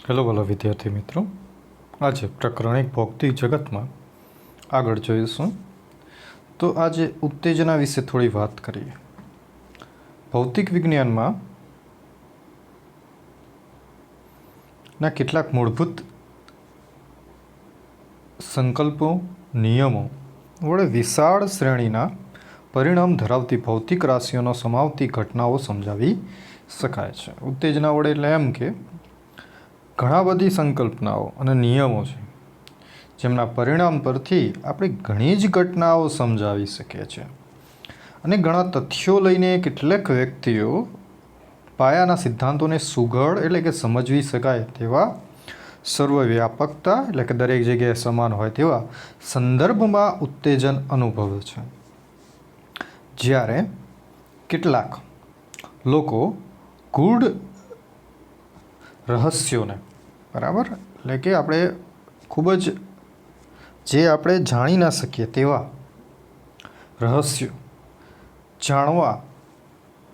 Hello વાલા વિદ્યાર્થી મિત્રો, આજે પ્રકરણ 1 ભૌતિક જગતમાં આગળ જોઈશું. તો આજે ઉત્તેજના વિશે થોડી વાત કરીએ. ભૌતિક વિજ્ઞાનમાં ના કેટલાક મૂળભૂત સંકલ્પો, નિયમો વડે વિશાળ શ્રેણીના પરિણામ ધરાવતી ભૌતિક રાશિઓનો સમાવતી ઘટનાઓ સમજાવી શકાય છે. ઉત્તેજના વડે એટલે એમ કે ઘણા બધી સંકલ્પનાઓ અને નિયમો છે જેમના પરિણામ પરથી આપણે ઘણી જ ઘટનાઓ સમજાવી શકીએ છીએ. અને ઘણા તથ્યો લઈને કેટલાક વ્યક્તિઓ પાયાના સિદ્ધાંતોને સુઘડ એટલે કે સમજવી શકાય તેવા સર્વવ્યાપકતા એટલે કે દરેક જગ્યાએ સમાન હોય તેવા સંદર્ભમાં ઉત્તેજન અનુભવે છે. જ્યારે કેટલાક લોકો ગૂઢ રહસ્યોને બરાબર એટલે કે આપણે ખૂબ જ જે આપણે જાણી ના શકીએ તેવા રહસ્યો જાણવા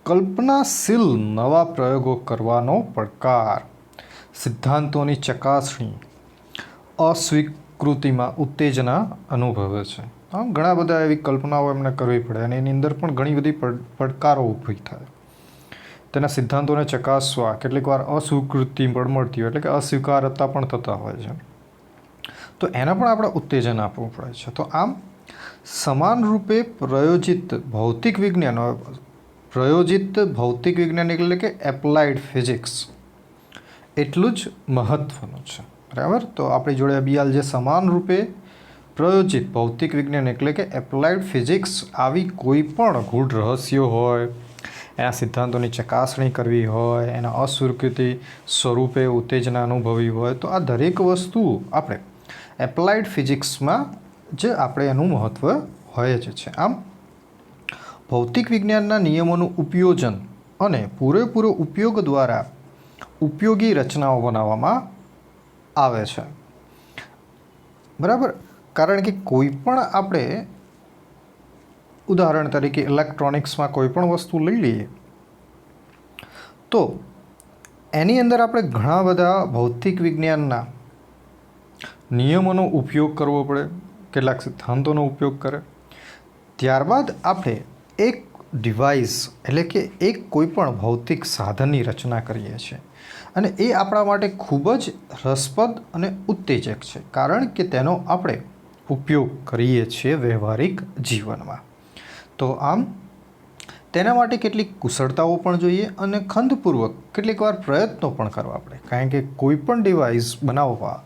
કલ્પનાશીલ નવા પ્રયોગો કરવાનો પડકાર, સિદ્ધાંતોની ચકાસણી, અસ્વીકૃતિમાં ઉત્તેજના અનુભવે છે. ઘણા બધા એવી કલ્પનાઓ એમને કરવી પડે અને એની અંદર પણ ઘણી બધી પડકારો ઊભી થાય. તેના સિદ્ધાંતોને ચકાસવા કેટલીક વાર અસ્વીકૃતિ પણ મળતી હોય એટલે કે અસ્વીકારતા પણ થતા હોય છે. તો એને પણ આપણે ઉત્તેજન આપવું પડે છે. તો આમ સમાન રૂપે પ્રયોજિત ભૌતિક વિજ્ઞાન એટલે કે એપ્લાઇડ ફિઝિક્સ એટલું જ મહત્ત્વનું છે. બરાબર. તો આપણી જોડે અબિયાલ જે સમાન રૂપે પ્રયોજિત ભૌતિક વિજ્ઞાન એટલે કે એપ્લાઇડ ફિઝિક્સ આવી કોઈ પણ ગૂઢ રહસ્યો હોય, એના સિદ્ધાંતોની ચકાસણી કરવી હોય, એના અસ્વીકૃતિ સ્વરૂપે ઉત્તેજના અનુભવી હોય, તો આ દરેક વસ્તુ આપણે એપ્લાઇડ ફિઝિક્સમાં જ આપણે એનું મહત્ત્વ હોય જ છે. આમ ભૌતિક વિજ્ઞાનના નિયમોનું ઉપયોજન અને પૂરેપૂરો ઉપયોગ દ્વારા ઉપયોગી રચનાઓ બનાવવામાં આવે છે. બરાબર. કારણ કે કોઈ પણ આપણે ઉદાહરણ તરીકે ઇલેક્ટ્રોનિક્સમાં કોઈ પણ વસ્તુ લઈ લઈએ તો એની અંદર આપણે ઘણા બધા ભૌતિક વિજ્ઞાનના નિયમોનો ઉપયોગ કરવો પડે, કેટલાક સિદ્ધાંતોનો ઉપયોગ કરે, ત્યારબાદ આપણે એક ડિવાઇસ એટલે કે એક કોઈ પણ ભૌતિક સાધનની રચના કરીએ છીએ. અને એ આપણા માટે ખૂબ જ રસપ્રદ અને ઉત્તેજક છે, કારણ કે તેનો આપણે ઉપયોગ કરીએ છીએ વ્યવહારિક જીવનમાં. તો આમ તેના માટે કેટલીક કુશળતાઓ પણ જોઈએ અને ખંતપૂર્વક કેટલીક વાર પ્રયત્નો પણ કરવા પડે, કારણ કે કોઈ પણ ડિવાઇસ બનાવવા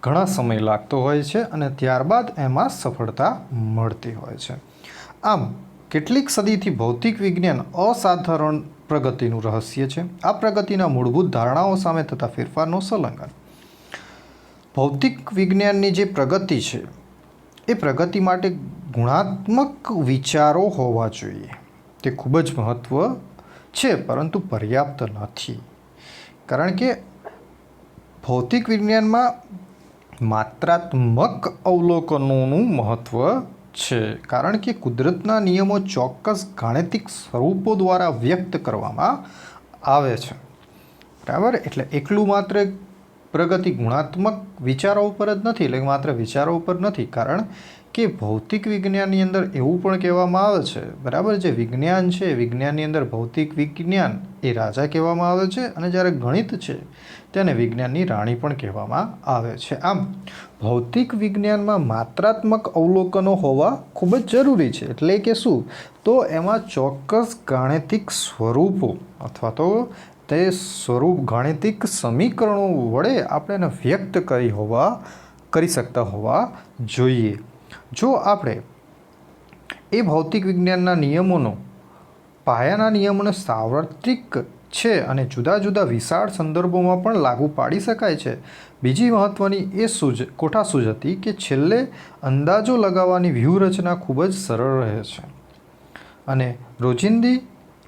ઘણા સમય લાગતો હોય છે અને ત્યારબાદ એમાં સફળતા મળતી હોય છે. આમ કેટલીક સદીથી ભૌતિક વિજ્ઞાન અસાધારણ પ્રગતિનું રહસ્ય છે. આ પ્રગતિના મૂળભૂત ધારણાઓ સામે થતા ફેરફારનો સંલગ્ન. ભૌતિક વિજ્ઞાનની જે પ્રગતિ છે એ પ્રગતિ માટે ગુણાત્મક વિચારો હોવા જોઈએ. તે ખૂબ જ મહત્ત્વ છે, પરંતુ પર્યાપ્ત નથી. કારણ કે ભૌતિક વિજ્ઞાનમાં માત્રાત્મક અવલોકનોનું મહત્ત્વ છે, કારણ કે કુદરતના નિયમો ચોક્કસ ગાણિતિક સ્વરૂપો દ્વારા વ્યક્ત કરવામાં આવે છે. બરાબર. એટલે એકલું માત્ર પ્રગતિ ગુણાત્મક વિચારો ઉપર જ નથી, એટલે માત્ર વિચારો ઉપર નથી, કારણ કે ભૌતિક વિજ્ઞાનની અંદર એવું પણ કહેવામાં આવે છે, બરાબર, જે વિજ્ઞાન છે વિજ્ઞાનની અંદર ભૌતિક વિજ્ઞાન એ રાજા કહેવામાં આવે છે અને જ્યારે ગણિત છે તેને વિજ્ઞાનની રાણી પણ કહેવામાં આવે છે. આમ ભૌતિક વિજ્ઞાનમાં માત્રાત્મક અવલોકનો હોવા ખૂબ જ જરૂરી છે. એટલે કે શું? તો એમાં ચોક્કસ ગાણિતિક સ્વરૂપો અથવા તો તે સ્વરૂપ ગાણિતિક સમીકરણો વડે આપણે એને વ્યક્ત કરી શકતા હોવા જોઈએ. જો આપણે એ ભૌતિક વિજ્ઞાનના નિયમોનો પાયાના નિયમોને સાર્વત્રિક છે અને જુદા જુદા વિશાળ સંદર્ભોમાં પણ લાગુ પાડી શકાય છે. બીજી મહત્ત્વની એ કોઠાસૂઝ હતી કે છેલ્લે અંદાજો લગાવવાની વ્યૂહરચના ખૂબ જ સરળ રહે છે અને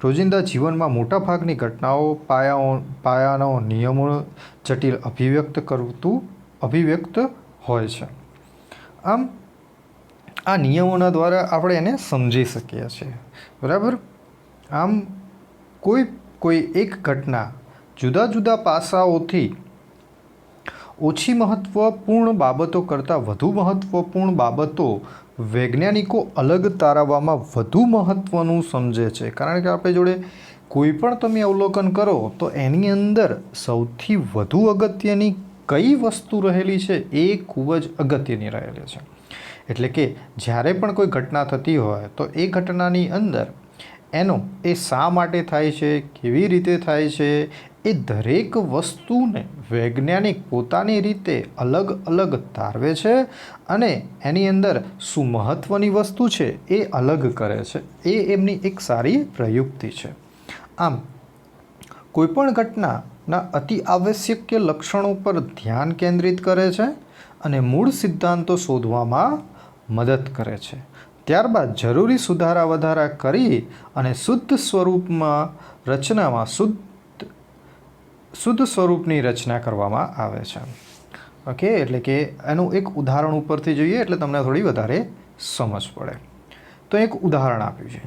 રોજિંદા જીવનમાં મોટાભાગની ઘટનાઓ પાયાનો નિયમો જટિલ અભિવ્યક્ત હોય છે. આમ આ નિયમોના દ્વારા આપણે એને સમજી શકીએ છીએ. બરાબર. આમ કોઈ એક ઘટના જુદા જુદા પાસાઓથી ઓછી મહત્વપૂર્ણ બાબતો કરતાં વધુ મહત્વપૂર્ણ બાબતો વૈજ્ઞાનિકો અલગ તારવવામાં વધુ મહત્વનું સમજે છે. કારણ કે આપણે જોડે કોઈ પણ તમે અવલોકન કરો તો એની અંદર સૌથી વધુ અગત્યની કઈ વસ્તુ રહેલી છે એ ખૂબ જ અગત્યની રહેલી છે. એટલે કે જ્યારે પણ કોઈ ઘટના થતી હોય તો એ ઘટનાની અંદર એનો એ શા માટે થાય છે, કેવી રીતે થાય છે, એ દરેક વસ્તુને વૈજ્ઞાનિક પોતાની રીતે અલગ અલગ તારવે છે અને એની અંદર શું મહત્ત્વની વસ્તુ છે એ અલગ કરે છે. એ એમની એક સારી પ્રયુક્તિ છે. આમ કોઈપણ ઘટનાના અતિ આવશ્યક લક્ષણો પર ધ્યાન કેન્દ્રિત કરે છે અને મૂળ સિદ્ધાંતો શોધવામાં મદદ કરે છે. ત્યારબાદ જરૂરી સુધારા વધારા કરી અને શુદ્ધ સ્વરૂપની રચના કરવામાં આવે છે. ઓકે, એટલે કે એનું એક ઉદાહરણ ઉપરથી જોઈએ એટલે તમને થોડી વધારે સમજ પડે. તો એક ઉદાહરણ આપ્યું છે.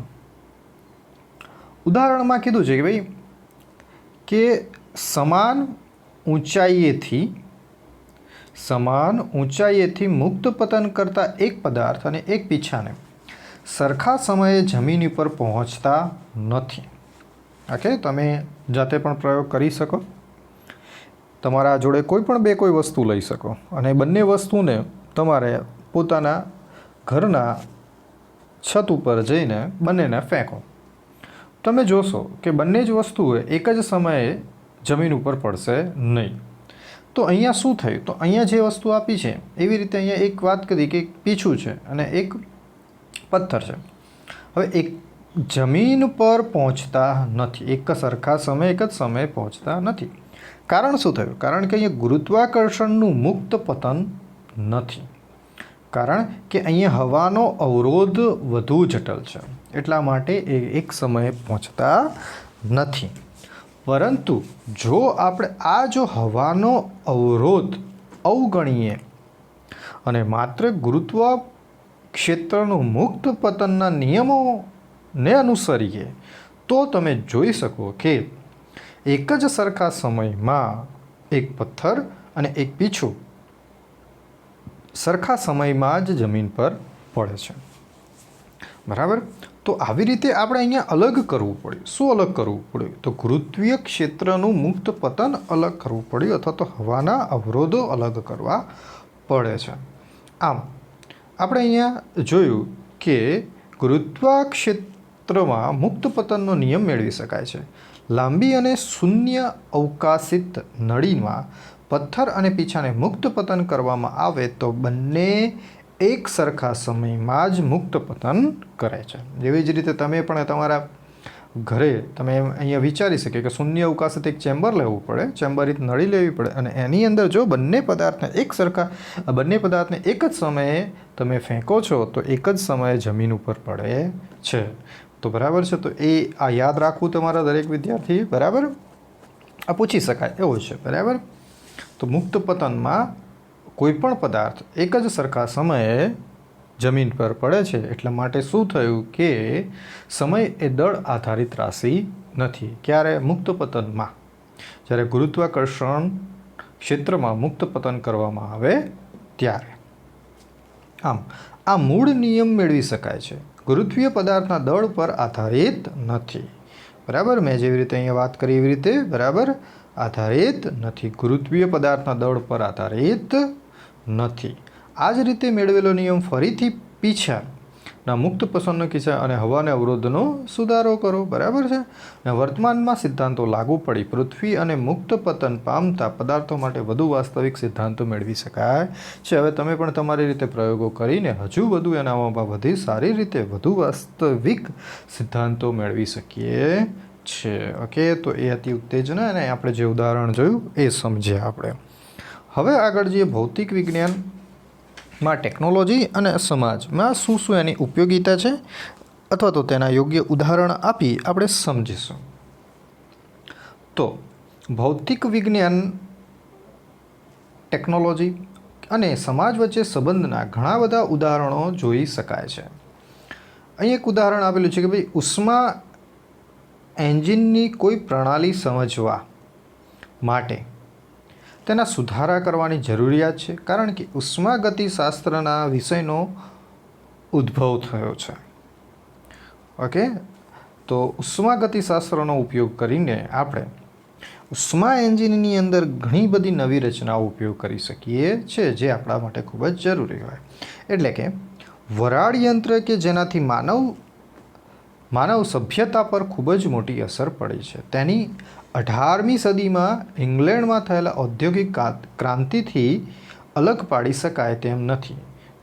ઉદાહરણમાં કીધું છે કે ભાઈ કે સમાન ઊંચાઈએથી મુક્ત પતન કરતા એક પદાર્થ અને એક પીછાને સરખા સમયે જમીન ઉપર પહોંચતા નથી. ઓકે, તમે જાતે પણ પ્રયોગ કરી શકો. તમારા જોડે કોઈ વસ્તુ લઈ શકો અને બંને વસ્તુને તમારે પોતાના ઘરના છત ઉપર જઈને બંનેને ફેંકો. તમે જોશો કે બંને જ વસ્તુઓ એક જ સમયે જમીન ઉપર પડશે નહીં. તો અહીંયા શું થયું? તો અહીંયા જે વસ્તુ આપી છે એવી રીતે અહીંયા એક વાત કરી કે એક પીછું છે અને એક પથ્થર છે. હવે એક જમીન પર પહોંચતા નથી, એક જ સમયે પહોંચતા નથી. કારણ શું થયું? કારણ કે અહીંયા ગુરુત્વાકર્ષણનું મુક્ત પતન નથી. કારણ કે અહીંયા હવાનો અવરોધ વધુ જટિલ છે, એટલા માટે એ એક સમયે પહોંચતા નથી. પરંતુ જો આપણે જો હવાનો અવરોધ અવગણીએ અને માત્ર ગુરુત્વ ક્ષેત્રનું મુક્ત પતનના નિયમોને અનુસરીએ તો તમે જોઈ શકો કે એક જ સરખા સમયમાં એક પથ્થર અને એક પીછું સરખા સમયમાં જ જમીન પર પડે છે. બરાબર? તો આવી રીતે આપણે અહીંયા અલગ કરવું પડ્યું. શું અલગ કરવું પડ્યું? તો ગુરુત્વીય ક્ષેત્રનું મુક્ત પતન અલગ કરવું પડ્યું અથવા તો હવાના અવરોધો અલગ કરવા પડે છે. આમ આપણે અહીંયા જોયું કે ગુરુત્વાક્ષેત્રમાં મુક્ત પતનનો નિયમ મેળવી શકાય છે. લાંબી અને શૂન્ય અવકાશિત નળીમાં પથ્થર અને પીછાને મુક્ત પતન કરવામાં આવે તો બંને એક સરખા સમયમાં જ મુક્ત પતન કરે છે. જેવી જ રીતે તમે પણ તમારા ઘરે તમે અહીંયા વિચારી શકે કે શૂન્ય અવકાશિત એક ચેમ્બર લેવું પડે, ચેમ્બરિત નળી લેવી પડે અને એની અંદર જો બંને પદાર્થને એક જ સમયે તમે ફેંકો છો તો એક જ સમયે જમીન ઉપર પડે છે. તો બરાબર છે. તો આ યાદ રાખવું તમારા દરેક વિદ્યાર્થી. બરાબર? આ પૂછી શકાય એવું છે. બરાબર? તો મુક્ત પતનમાં કોઈપણ પદાર્થ એક જ સરખા સમયે જમીન પર પડે છે. એટલા માટે શું થયું કે સમય એ દળ આધારિત રાશિ નથી. ક્યારે? મુક્ત પતનમાં. જ્યારે ગુરુત્વાકર્ષણ ક્ષેત્રમાં મુક્ત પતન કરવામાં આવે ત્યારે. આમ આ મૂળ નિયમ મેળવી શકાય છે. ગુરુત્વીય પદાર્થના દળ પર આધારિત નથી. બરાબર? મેં જેવી રીતે અહીંયા વાત કરી એવી રીતે. બરાબર? આધારિત નથી. ગુરુત્વીય પદાર્થના દળ પર આધારિત નથી. આ જ રીતે મેળવેલો નિયમ ફરીથી પીછાના મુક્ત પતનનો કિસ્સા અને હવાના અવરોધનો સુધારો કરો. બરાબર છે? અને વર્તમાનમાં સિદ્ધાંતો લાગુ પડી પૃથ્વી અને મુક્ત પતન પામતા પદાર્થો માટે વધુ વાસ્તવિક સિદ્ધાંતો મેળવી શકાય છે. હવે તમે પણ તમારી રીતે પ્રયોગો કરીને હજુ વધુ એનામાં વધુ સારી રીતે વધુ વાસ્તવિક સિદ્ધાંતો મેળવી શકીએ છે. ઓકે, તો એ હતી ઉત્તેજના અને આપણે જે ઉદાહરણ જોયું એ સમજ્યા આપણે. હવે આગળ જે ભૌતિક વિજ્ઞાનમાં ટેકનોલોજી અને સમાજમાં શું એની ઉપયોગિતા છે અથવા તો તેના યોગ્ય ઉદાહરણ આપી આપણે સમજીશું. તો ભૌતિક વિજ્ઞાન, ટેકનોલોજી અને સમાજ વચ્ચે સંબંધના ઘણા બધા ઉદાહરણો જોઈ શકાય છે. અહીં એક ઉદાહરણ આપેલું છે કે ભાઈ ઉષ્મા એન્જિનની કોઈ પ્રણાલી સમજવા માટે તેના સુધારા કરવાની જરૂરિયાત છે, કારણ કે ઉષ્માગતિશાસ્ત્રના વિષયનો ઉદ્ભવ થયો છે. ઓકે, તો ઉષ્માગતિશાસ્ત્રનો ઉપયોગ કરીને આપણે ઉષ્મા એન્જિનની અંદર ઘણી બધી નવી રચનાઓ ઉપયોગ કરી શકીએ છીએ, જે આપણા માટે ખૂબ જ જરૂરી હોય. એટલે કે વરાળ યંત્ર કે જેનાથી માનવ સભ્યતા પર ખૂબ જ મોટી અસર પડી છે, તેની 18મી સદીમાં ઇંગ્લેન્ડમાં થયેલા ઔદ્યોગિક ક્રાંતિથી અલગ પાડી શકાય તેમ નથી.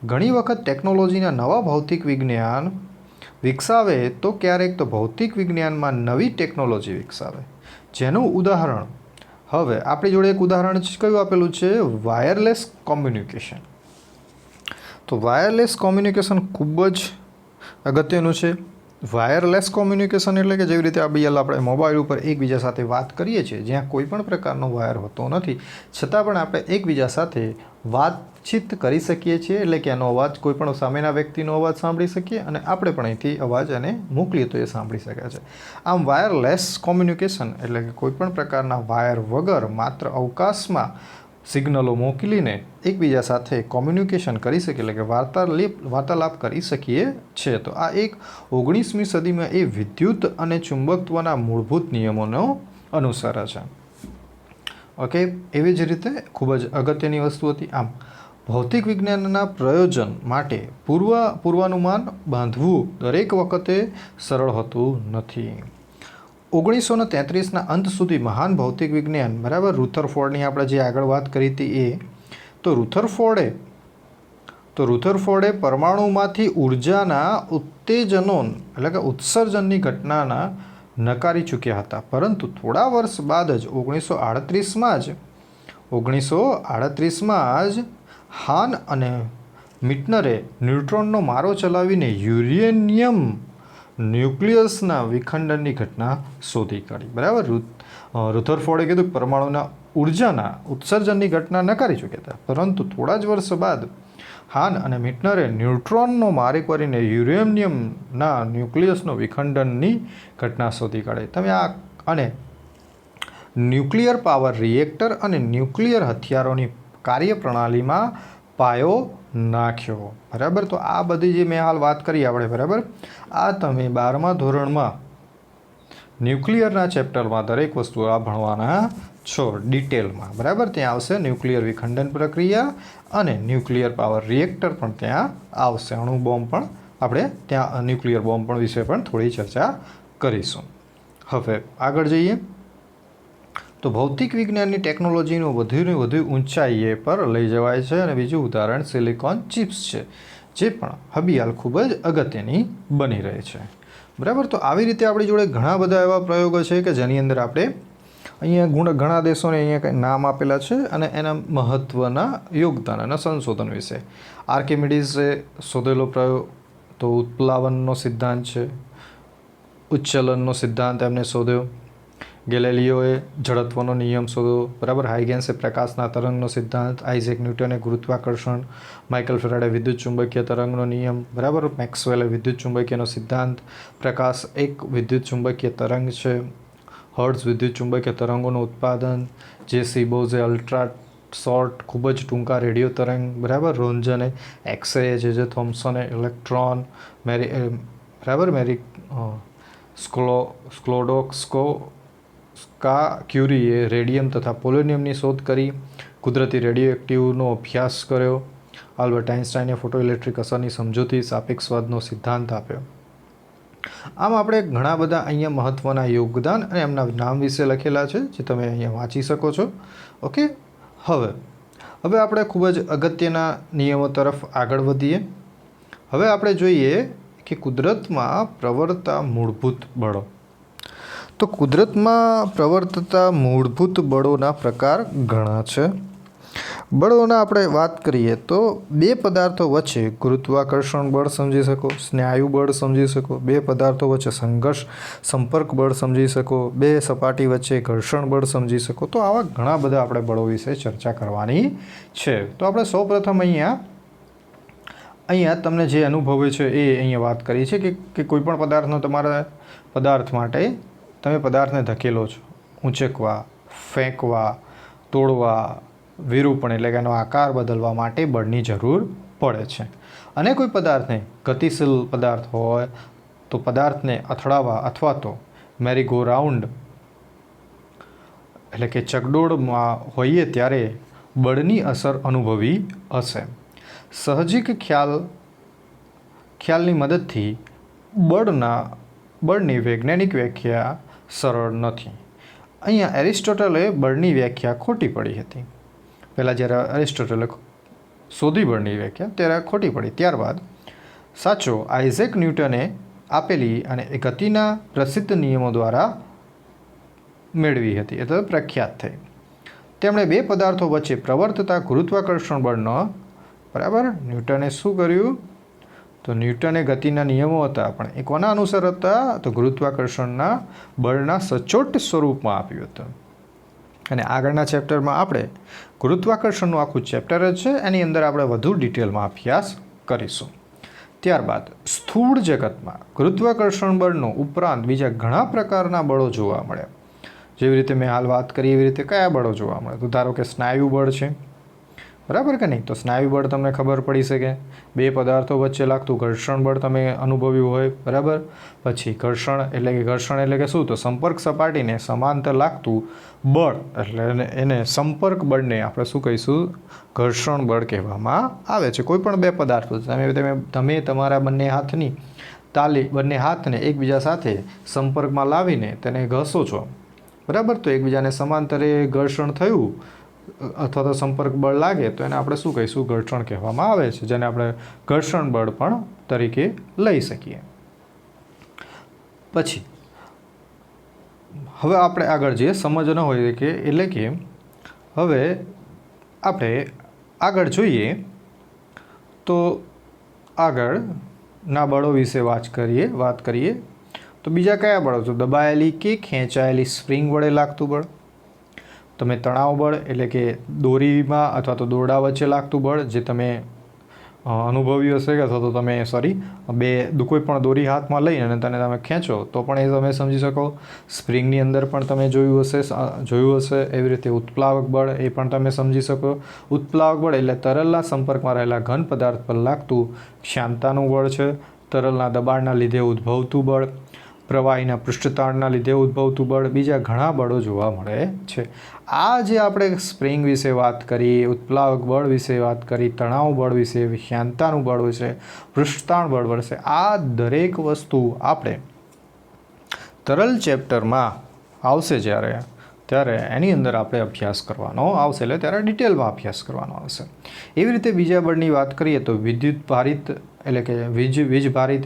ઘણી વખત ટેકનોલોજીના નવા ભૌતિક વિજ્ઞાન વિકસાવે તો ક્યારેક તો ભૌતિક વિજ્ઞાનમાં નવી ટેકનોલોજી વિકસાવે, જેનું ઉદાહરણ હવે આપણી જોડે એક ઉદાહરણ કયું આપેલું છે? Wireless communication. તો વાયરલેસ કોમ્યુનિકેશન ખૂબ જ અગત્યનું છે. વાયરલેસ કોમ્યુનિકેશન એટલે કે જેવી રીતે આપણે મોબાઈલ ઉપર એકબીજા સાથે વાત કરીએ છીએ, જ્યાં કોઈ પણ પ્રકારનો વાયર હોતો નથી, છતાં પણ આપણે એકબીજા સાથે વાતચીત કરી શકીએ છીએ. એટલે કે એનો અવાજ, કોઈ પણ સામેના વ્યક્તિનો અવાજ સાંભળી શકીએ અને આપણે પણ અહીંથી અવાજ એને મોકલીએ તો એ સાંભળી શકે છે. આમ વાયરલેસ કોમ્યુનિકેશન એટલે કે કોઈ પણ પ્રકારના વાયર વગર માત્ર અવકાશમાં સિગ્નલો મોકલીને એકબીજા સાથે કોમ્યુનિકેશન કરી શકીએ, એટલે કે વાર્તાલાપ કરી શકીએ છીએ. તો આ એક 19મી સદીમાં એ વિદ્યુત અને ચુંબકત્વના મૂળભૂત નિયમોનો અનુસરે છે. ઓકે, એવી જ રીતે ખૂબ જ અગત્યની વસ્તુ હતી. આમ ભૌતિક વિજ્ઞાનના પ્રયોજન માટે પૂર્વાનુમાન બાંધવું દરેક વખતે સરળ હોતું નથી. 1933ના અંત સુધી મહાન ભૌતિક વિજ્ઞાન, બરાબર, રુથરફોર્ડની આપણે જે આગળ વાત કરી હતી એ, તો રુથરફોર્ડે પરમાણુમાંથી ઉર્જાના ઉત્તેજનો એટલે કે ઉત્સર્જનની ઘટનાના નકારી ચૂક્યા હતા. પરંતુ થોડા વર્ષ બાદ જ 1938માં જ હાન અને મિટનરે ન્યુટ્રોનનો મારો ચલાવીને યુરેનિયમ ન્યુક્લિયસના વિખંડનની ઘટના શોધી કાઢી. બરાબર, રુથરફોર્ડે કીધું પરમાણુના ઉર્જાના ઉત્સર્જનની ઘટના નકારી ચૂક્યા હતા, પરંતુ થોડા જ વર્ષ બાદ હાન અને મિટનરે ન્યુટ્રોનનો મારો કરીને યુરેનિયમના ન્યુક્લિયસનો વિખંડનની ઘટના શોધી કાઢી. તમે અને ન્યુક્લિયર પાવર રિએક્ટર અને ન્યુક્લિયર હથિયારોની કાર્યપ્રણાલીમાં પાયો નાખ્યો. બરાબર, તો આ બધી જે મેં હાલ વાત કરી આપણે, બરાબર, આ તમે 12મા ધોરણમાં ન્યુક્લિયરના ચેપ્ટરમાં દરેક વસ્તુ આ ભણવાના છો ડિટેલમાં. બરાબર, ત્યાં આવશે ન્યુક્લિયર વિખંડન પ્રક્રિયા અને ન્યુક્લિયર પાવર રિએક્ટર પણ ત્યાં આવશે. અણુ બોમ્બ પણ આપણે ત્યાં ન્યુક્લિયર બોમ્બ પણ વિશે પણ થોડી ચર્ચા કરીશું. હવે આગળ જઈએ તો ભૌતિક વિજ્ઞાનની ટેકનોલોજીનો વધુને વધુ ઊંચાઈએ પર લઈ જવાય છે. અને બીજું ઉદાહરણ સિલિકોન ચિપ્સ છે, જે પણ હબીહાલ ખૂબ જ અગત્યની બની રહી છે. બરાબર, તો આવી રીતે આપણી જોડે ઘણા બધા એવા પ્રયોગો છે કે જેની અંદર આપણે અહીંયા ઘણા દેશોને અહીંયા કંઈ નામ આપેલા છે અને એના મહત્ત્વના યોગદાન અને સંશોધન વિશે. આર્કિમિડીઝે શોધેલો પ્રયોગ તો ઉત્પ્લાવનનો સિદ્ધાંત છે, ઉચ્ચલનનો સિદ્ધાંત એમને શોધ્યો. ગેલેલિયોએ જડત્વનો નિયમ શોધ્યો. બરાબર, હાઇગેન્સે પ્રકાશના તરંગનો સિદ્ધાંત, આઇઝેક ન્યૂટને ગુરુત્વાકર્ષણ, માઇકલ ફેરાડે વિદ્યુત ચુંબકીય તરંગનો નિયમ. બરાબર, મેક્સવેલે વિદ્યુત ચુંબકીયનો સિદ્ધાંત. પ્રકાશ એક વિદ્યુત ચુંબકીય તરંગ છે. હર્ટ્ઝ વિદ્યુત ચુંબકીય તરંગોનું ઉત્પાદન. જે.સી. બોઝે અલ્ટ્રા શોર્ટ ખૂબ જ ટૂંકા રેડિયો તરંગ. બરાબર, રોન્ઝને એક્સરે, જે થોમ્સને ઇલેક્ટ્રોન, મેરી ક્યુરીએ રેડિયમ તથા પોલોનિયમની શોધ કરી. કુદરતી રેડિયોએક્ટિવનો અભ્યાસ કર્યો. આલ્બર્ટ આઇન્સ્ટાઈને ફોટો ઇલેક્ટ્રિક અસરની સમજૂતી, સાપેક્ષવાદનો સિદ્ધાંત આપ્યો. આમ આપણે ઘણા બધા અહીંયા મહત્ત્વના યોગદાન અને એમના નામ વિશે લખેલા છે, જે તમે અહીંયા વાંચી શકો છો. ઓકે, હવે આપણે ખૂબ જ અગત્યના નિયમો તરફ આગળ વધીએ. હવે આપણે જોઈએ કે કુદરતમાં પ્રવર્તતા મૂળભૂત બળો. તો કુદરતમાં પ્રવર્તતા મૂળભૂત બળોના પ્રકાર ઘણા છે. બળોના આપણે વાત કરીએ તો બે પદાર્થો વચ્ચે ગુરુત્વાકર્ષણ બળ સમજી શકો, સ્નાયુ બળ સમજી શકો, બે પદાર્થો વચ્ચે સંપર્ક બળ સમજી શકો, બે સપાટી વચ્ચે ઘર્ષણ બળ સમજી શકો. તો આવા ઘણા બધા આપણે બળો વિશે ચર્ચા કરવાની છે. તો આપણે સૌપ્રથમ અહીંયા તમને જે અનુભવે છે એ અહીંયા વાત કરી છે કે કોઈ પણ પદાર્થનો પદાર્થ માટે તમે પદાર્થને ધકેલો છો, ઊંચકવા, ફેંકવા, તોડવા, વિરૂપણ એટલે કે એનો આકાર બદલવા માટે બળની જરૂર પડે છે. અને કોઈ પદાર્થને ગતિશીલ પદાર્થ હોય તો પદાર્થને અથડાવવા અથવા તો મેરીગો રાઉન્ડ એટલે કે ચકડોળમાં હોઈએ ત્યારે બળની અસર અનુભવી હશે. સાહજિક ખ્યાલની મદદથી બળની વૈજ્ઞાનિક વ્યાખ્યા સરળ નથી. અહીંયા એરિસ્ટોટલે બળની વ્યાખ્યા ખોટી પડી હતી. પહેલાં જ્યારે એરિસ્ટોટલે શોધી બળની વ્યાખ્યા ત્યારે ખોટી પડી. ત્યારબાદ સાચો આઇઝેક ન્યૂટને આપેલી અને એ ગતિના પ્રસિદ્ધ નિયમો દ્વારા મેળવી હતી, એટલે પ્રખ્યાત થઈ. તેમણે બે પદાર્થો વચ્ચે પ્રવર્તતા ગુરુત્વાકર્ષણ બળનો બરાબર ન્યૂટને શું કર્યું? તો ન્યૂટને ગતિના નિયમો હતા, પણ એ કોના અનુસાર હતા? તો ગુરુત્વાકર્ષણના બળના સચોટ સ્વરૂપમાં આપ્યું હતું. અને આગળના ચેપ્ટરમાં આપણે ગુરુત્વાકર્ષણનું આખું ચેપ્ટર જ છે, એની અંદર આપણે વધુ ડિટેલમાં અભ્યાસ કરીશું. ત્યારબાદ સ્થૂળ જગતમાં ગુરુત્વાકર્ષણ બળનો ઉપરાંત બીજા ઘણા પ્રકારના બળો જોવા મળે. જેવી રીતે મેં હાલ વાત કરી એવી રીતે કયા બળો જોવા મળે? તો ધારો કે સ્નાયુ બળ છે, બરાબર કે નહીં? તો સ્નાયુ બળ તમને ખબર પડી શકે. બે પદાર્થો વચ્ચે લાગતું ઘર્ષણ બળ તમે અનુભવ્યું હોય, બરાબર. પછી ઘર્ષણ એટલે કે શું? તો સંપર્ક સપાટીને સમાંતર લાગતું બળ, એટલે એને સંપર્ક બળને આપણે શું કહીશું? ઘર્ષણ બળ કહેવામાં આવે છે. કોઈ પણ બે પદાર્થો તમે તમારા બંને હાથને એકબીજા સાથે સંપર્કમાં લાવીને તેને ઘસો છો, બરાબર. તો એકબીજાને સમાંતરે ઘર્ષણ થયું અથવા તો સંપર્ક બળ લાગે તો એને આપણે શું કહીશું? ઘર્ષણ કહેવામાં આવે છે, જેને આપણે ઘર્ષણ બળ પણ તરીકે લઈ શકીએ. પછી હવે આપણે આગળ જઈએ. સમજ ન હોય કે એટલે કે હવે આપણે આગળ જોઈએ તો આગળના બળો વિશે વાત કરીએ તો બીજા કયા બળો? તો દબાયેલી કે ખેંચાયેલી સ્પ્રિંગ વડે લાગતું બળ. તમે તણાવ બળ એટલે કે દોરીમાં અથવા તો દોરડા વચ્ચે લાગતું બળ, જે તમે અનુભવ્યું હશે, અથવા તો તમે કોઈ પણ દોરી હાથમાં લઈ અને તમે ખેંચો તો પણ એ તમે સમજી શકો. સ્પ્રિંગની અંદર પણ તમે જોયું હશે. એવી રીતે ઉત્પ્લાવક બળ એ પણ તમે સમજી શકો. ઉત્પ્લાવક બળ એટલે તરલના સંપર્કમાં રહેલા ઘન પદાર્થ પર લાગતું શ્યાનતાનું બળ છે. તરલના દબાણના લીધે ઉદ્ભવતું બળ, પ્રવાહીના પૃષ્ઠતાણના લીધે ઉદ્ભવતું બળ, બીજા ઘણા બળો જોવા મળે છે. આ જે આપણે સ્પ્રિંગ વિશે વાત કરી, ઉત્પ્લાવક બળ વિશે વાત કરી, તણાવ બળ વિશે, શ્યાનતાનું બળ વિશે, પૃષ્ઠતાણ બળ વિશે, આ દરેક વસ્તુ આપણે તરલ ચેપ્ટરમાં આવશે ત્યારે એની અંદર આપણે અભ્યાસ કરવાનો આવશે, એટલે ત્યારે ડિટેલમાં અભ્યાસ કરવાનો આવશે. એવી રીતે બીજા બળની વાત કરીએ તો વિદ્યુત ભારિત એટલે કે વીજ ભારિત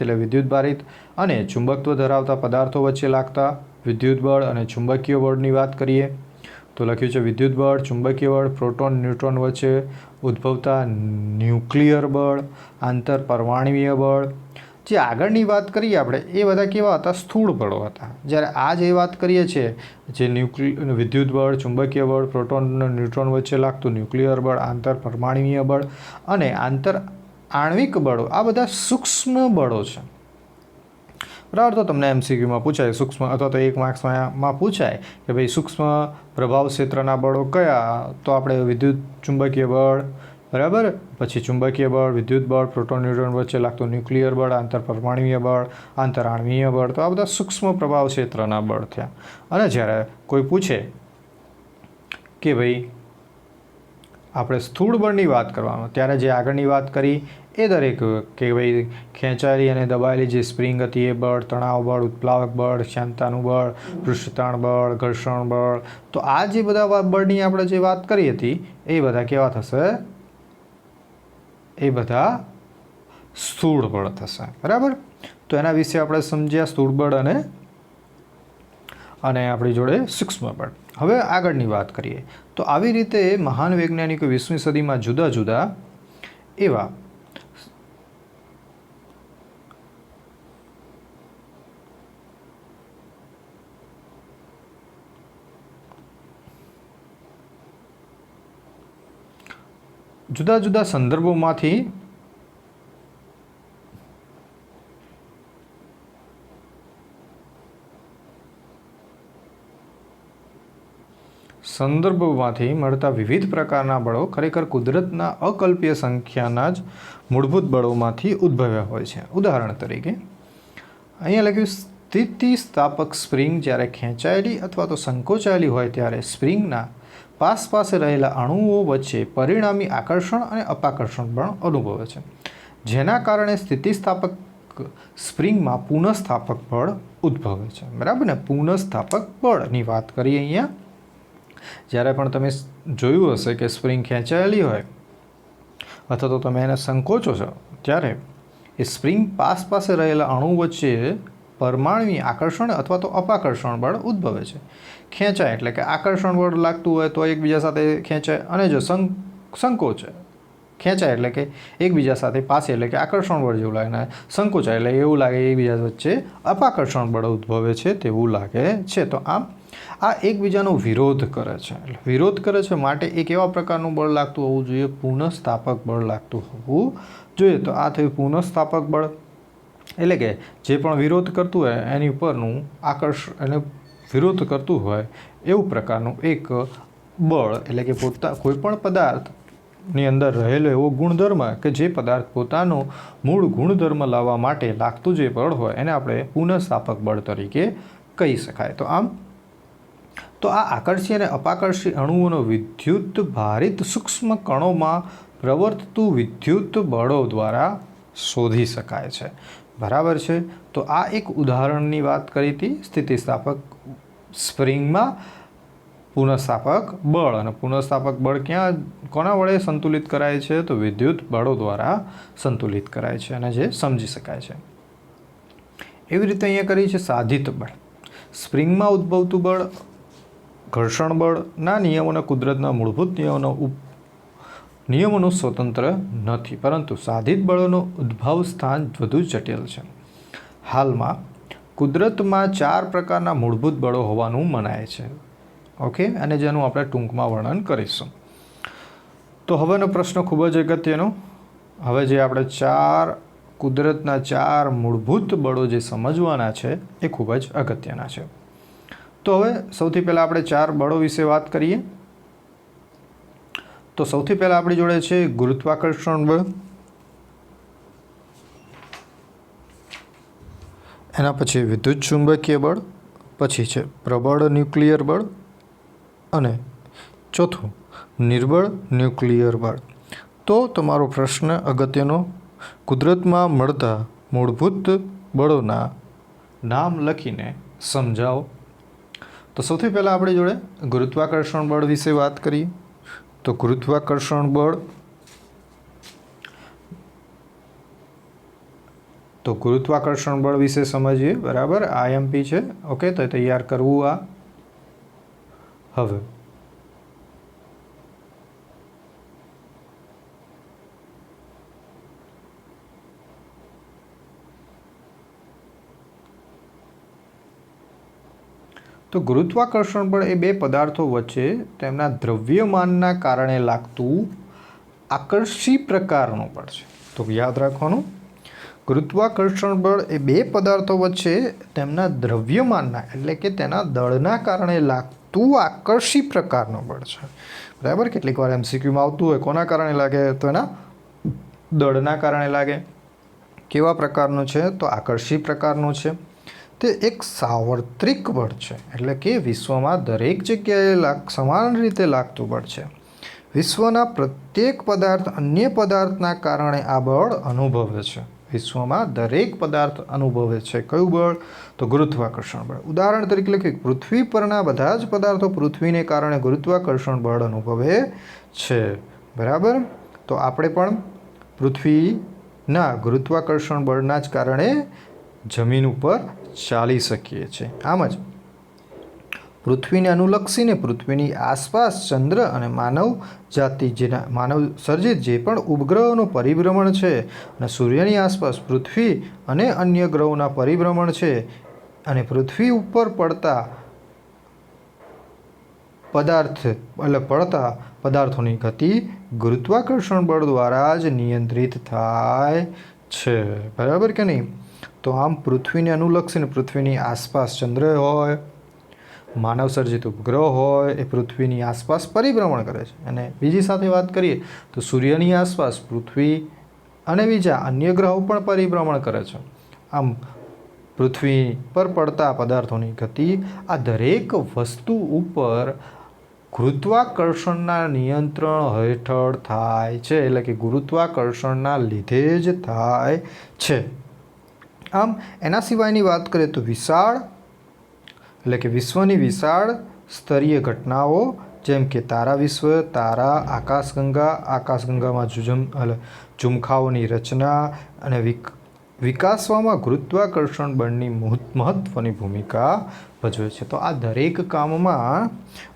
અને ચુંબકત્વ ધરાવતા પદાર્થો વચ્ચે લાગતા વિદ્યુત બળ અને ચુંબકીય બળની વાત કરીએ તો લખ્યું છે વિદ્યુત બળ, ચુંબકીય બળ, પ્રોટોન ન્યુટ્રોન વચ્ચે ઉદ્ભવતા ન્યુક્લિયર બળ, આંતરપરમાણુવીય બળ. જે આગળની વાત કરીએ આપણે એ બધા કેવા હતા? સ્થૂળ બળો હતા. જ્યારે આ જે વાત કરીએ છીએ જે વિદ્યુત બળ, ચુંબકીય બળ, પ્રોટોન અને ન્યુટ્રોન વચ્ચે લાગતું ન્યુક્લિયર બળ, આંતરપરમાણુવીય બળ અને આણ્વિક બળો, આ બધા સૂક્ષ્મ બળો છે, બરાબર. તો તમને MCQમાં પૂછાય સૂક્ષ્મ અથવા તો 1 માર્ક્સમાં પૂછાય કે ભાઈ સૂક્ષ્મ પ્રભાવ ક્ષેત્રના બળો કયા? તો આપણે વિદ્યુત ચુંબકીય બળ, બરાબર. પછી ચુંબકીય બળ, વિદ્યુત બળ, પ્રોટોન ન્યુટ્રોન વચ્ચે લાગતું ન્યુક્લિયર બળ, આંતરપરમાણુવીય બળ, આંતરાણ્વીય બળ, તો આ બધા સૂક્ષ્મ પ્રભાવ ક્ષેત્રના બળ થયા. અને જ્યારે કોઈ પૂછે કે ભાઈ આપણે સ્થૂળ બળની વાત કરવાનો, ત્યારે જે આગળની વાત કરી એ દરેક કે ભાઈ ખેંચાયેલી અને દબાયેલી જે સ્પ્રિંગ હતી એ બળ, તણાવ બળ, ઉત્પ્લાવક બળ, શ્યાનતાનું બળ, પૃષ્ઠતાણ બળ, ઘર્ષણ બળ, તો આ જે બધા બળની આપણે જે વાત કરી હતી એ બધા કેવા થશે? એ બધા સ્થૂળ બળ થશે, બરાબર. તો એના વિશે આપણે સમજ્યા સ્થૂળ બળ અને આપણી જોડે સૂક્ષ્મ બળ. હવે આગળની વાત કરીએ તો આવી રીતે મહાન વૈજ્ઞાનિકો 20મી સદીમાં જુદા જુદા એવા જુદા જુદા સંદર્ભોમાંથી સંદર્ભમાંથી મળતા વિવિધ પ્રકારના બળો ખરેખર કુદરતના અકલ્પ્ય સંખ્યાના જ મૂળભૂત બળોમાંથી ઉદ્ભવ્યા હોય છે. ઉદાહરણ તરીકે અહીંયા લખ્યું સ્થિતિસ્થાપક સ્પ્રિંગ જ્યારે ખેંચાયેલી અથવા તો સંકોચાયેલી હોય ત્યારે સ્પ્રિંગના પાસે રહેલા અણુઓ વચ્ચે પરિણામી આકર્ષણ અને અપાકર્ષણ બળ અનુભવે છે, જેના કારણે સ્થિતિસ્થાપક સ્પ્રિંગમાં પુનઃસ્થાપક બળ ઉદ્ભવે છે. બરાબર ને? પુનઃસ્થાપક બળની વાત કરીએ અહીંયા. જ્યારે પણ તમે જોયું હશે કે સ્પ્રિંગ ખેંચાયેલી હોય અથવા તો તમે એને સંકોચો છો ત્યારે એ સ્પ્રિંગ પાસે રહેલા અણુ વચ્ચે પરમાણુની આકર્ષણ અથવા તો અપાકર્ષણ બળ ઉદ્ભવે છે. ખેંચાય એટલે કે આકર્ષણ બળ લાગતું હોય તો એકબીજા સાથે ખેંચાય, અને જો સંકોચે ખેંચાય એટલે કે એકબીજા સાથે પાસે એટલે કે આકર્ષણ બળ જેવું લાગે, સંકોચાય એટલે એવું લાગે એકબીજા વચ્ચે અપાકર્ષણ બળ ઉદ્ભવે છે તેવું લાગે છે. તો આમ આ એકબીજાનો વિરોધ કરે છે. એટલે વિરોધ કરે છે માટે એક એવા પ્રકારનું બળ લાગતું હોવું જોઈએ, પુનઃસ્થાપક બળ લાગતું હોવું જોઈએ. તો આ થયું પુનઃસ્થાપક બળ, એટલે કે જે પણ વિરોધ કરતું હોય એની ઉપરનું આકર્ષણ એને વિરોધ કરતું હોય એવું પ્રકારનું એક બળ, એટલે કે કોઈ પણ પદાર્થની અંદર રહેલો એવો ગુણધર્મ કે જે પદાર્થ પોતાનો મૂળ ગુણધર્મ લાવવા માટે લાગતું જે બળ હોય એને આપણે પુનઃસ્થાપક બળ તરીકે કહી શકાય. તો આ આકર્ષી અને અપાકર્ષી અણુઓનો વિદ્યુત ભારિત સૂક્ષ્મ કણોમાં પ્રવર્તતું વિદ્યુત બળો દ્વારા શોધી શકાય છે. બરાબર છે? તો આ એક ઉદાહરણની વાત કરી હતી સ્થિતિસ્થાપક સ્પ્રિંગમાં પુનઃસ્થાપક બળ. અને પુનઃસ્થાપક બળ કોના વડે સંતુલિત કરાય છે? તો વિદ્યુત બળો દ્વારા સંતુલિત કરાય છે, અને જે સમજી શકાય છે. એવી રીતે અહીંયા કરી છે સાધિત બળ. સ્પ્રિંગમાં ઉદ્ભવતું બળ ઘર્ષણ બળના નિયમોના કુદરતના મૂળભૂત નિયમોનું સ્વતંત્ર નથી, પરંતુ સાધિત બળોનું ઉદ્ભવ સ્થાન વધુ જટિલ છે. હાલમાં કુદરતમાં 4 પ્રકારના મૂળભૂત બળો હોવાનું મનાય છે. ઓકે, અને જેનું આપણે ટૂંકમાં વર્ણન કરીશું. તો હવેનો પ્રશ્ન ખૂબ જ અગત્યનો. હવે જે આપણે કુદરતના 4 મૂળભૂત બળો જે સમજવાના છે એ ખૂબ જ અગત્યના છે. તો હવે સૌથી પહેલાં આપણે 4 બળો વિશે વાત કરીએ. તો સૌથી પહેલાં આપણી જોડે છે ગુરુત્વાકર્ષણ બળ, એના પછી વિદ્યુત ચુંબકીય બળ, પછી છે પ્રબળ ન્યુક્લિયર બળ, અને ચોથું નિર્બળ ન્યુક્લિયર બળ. તો તમારો પ્રશ્ન અગત્યનો, કુદરતમાં મળતા મૂળભૂત બળોના નામ લખીને સમજાવો. તો સૌથી પહેલાં આપણી જોડે ગુરુત્વાકર્ષણ બળ વિશે વાત કરીએ. તો ગુરુત્વાકર્ષણ બળ વિશે સમજીએ. બરાબર, આઈએમપી છે. ઓકે, તો તૈયાર કરવું આ. હવે તો ગુરુત્વાકર્ષણ બળ એ બે પદાર્થો વચ્ચે તેમના દ્રવ્યમાનના કારણે લાગતું આકર્ષી પ્રકારનું બળ છે. તો યાદ રાખવાનું, ગુરુત્વાકર્ષણ બળ એ બે પદાર્થો વચ્ચે તેમના દ્રવ્યમાનના એટલે કે તેના દળના કારણે લાગતું આકર્ષી પ્રકારનું બળ છે. બરાબર, કેટલીક વાર એમસીક્યુમાં આવતું હોય કોના કારણે લાગે? તો એના દળના કારણે લાગે. કેવા પ્રકારનું છે? તો આકર્ષી પ્રકારનું છે. તે એક સાર્વત્રિક બળ છે, એટલે કે વિશ્વમાં દરેક જગ્યાએ સમાન રીતે લાગતું બળ છે. વિશ્વના પ્રત્યેક પદાર્થ અન્ય પદાર્થના કારણે આ બળ અનુભવે છે. વિશ્વમાં દરેક પદાર્થ અનુભવે છે કયું બળ? તો ગુરુત્વાકર્ષણ બળ. ઉદાહરણ તરીકે લખીએ, પૃથ્વી પરના બધા જ પદાર્થો પૃથ્વીને કારણે ગુરુત્વાકર્ષણ બળ અનુભવે છે. બરાબર, તો આપણે પણ પૃથ્વીના ગુરુત્વાકર્ષણ બળના જ કારણે જમીન ઉપર ચાલી શકીએ છીએ. આમ જ પૃથ્વીને અનુલક્ષીને પૃથ્વીની આસપાસ ચંદ્ર અને માનવ સર્જિત જે પણ ઉપગ્રહોનું પરિભ્રમણ છે, અને સૂર્યની આસપાસ પૃથ્વી અને અન્ય ગ્રહોના પરિભ્રમણ છે, અને પૃથ્વી ઉપર પડતા પદાર્થોની ગતિ ગુરુત્વાકર્ષણ બળ દ્વારા જ નિયંત્રિત થાય છે. બરાબર કે નહીં? તો આમ પૃથ્વીને અનુલક્ષીને પૃથ્વીની આસપાસ ચંદ્ર હોય, માનવ સર્જિત ઉપગ્રહ હોય એ પૃથ્વીની આસપાસ પરિભ્રમણ કરે છે. અને બીજી સાથે વાત કરીએ તો સૂર્યની આસપાસ પૃથ્વી અને બીજા અન્ય ગ્રહો પણ પરિભ્રમણ કરે છે. આમ પૃથ્વી પર પડતા પદાર્થોની ગતિ આ દરેક વસ્તુ ઉપર ગુરુત્વાકર્ષણના નિયંત્રણ હેઠળ થાય છે, એટલે કે ગુરુત્વાકર્ષણના લીધે જ થાય છે. આમ એના સિવાયની વાત કરીએ તો વિશાળ એટલે કે વિશ્વની વિશાળ સ્તરીય ઘટનાઓ જેમ કે તારા વિશ્વ, તારા, આકાશગંગામાં ઝુમખાઓની રચના અને વિકાસવામાં ગુરુત્વાકર્ષણ બળની મહત્ત્વની ભૂમિકા ભજવે છે. તો આ દરેક કામમાં